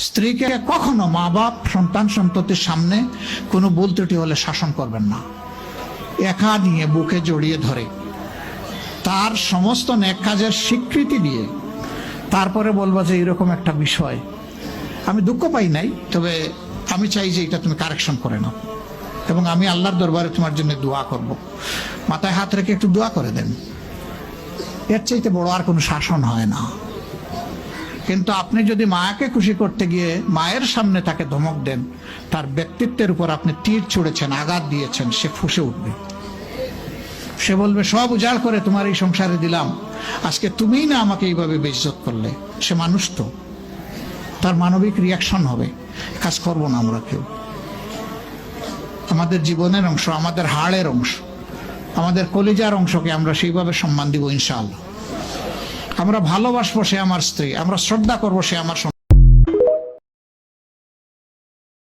স্ত্রীকে কখনো মা বাপ সন্তান সন্ততির সামনে কোনো ভুল ত্রুটি হলে শাসন করবেন না। একা নিয়ে বুকে জড়িয়ে ধরে তার সমস্ত নেক কাজের স্বীকৃতি দিয়ে তারপরে বলবো যে এরকম একটা বিষয় আমি দুঃখ পাই নাই, তবে আমি চাই যে এটা তুমি কারেকশন করে নাও এবং আমি আল্লাহর দরবারে তোমার জন্য দোয়া করব। মাথায় হাত রেখে একটু দোয়া করে দেন। এর চাইতে বড় আর কোনো শাসন হয় না। কিন্তু আপনি যদি মায়াকে খুশি করতে গিয়ে মায়ের সামনে তাকে ধমক দেন, তার ব্যক্তিত্বের উপর আপনি তীর ছুঁড়েছেন, আঘাত দিয়েছেন, সে ফুঁসে উঠবে। সে বলবে সব উজাড় করে তোমার এই সংসারে দিলাম, আজকে তুমিই না আমাকে এইভাবে বেইজ্জত করলে। সে মানুষ তো, তার মানবিক রিয়াকশন হবে। কাজ করবো না আমরা কেউ। আমাদের জীবনের অংশ, আমাদের হাড়ের অংশ, আমাদের কলিজার অংশকে আমরা সেইভাবে সম্মান দিব ইনশাআল্লাহ। আমরা ভালোবাসবো সে আমার স্ত্রী, আমরা শ্রদ্ধা করবো সে আমার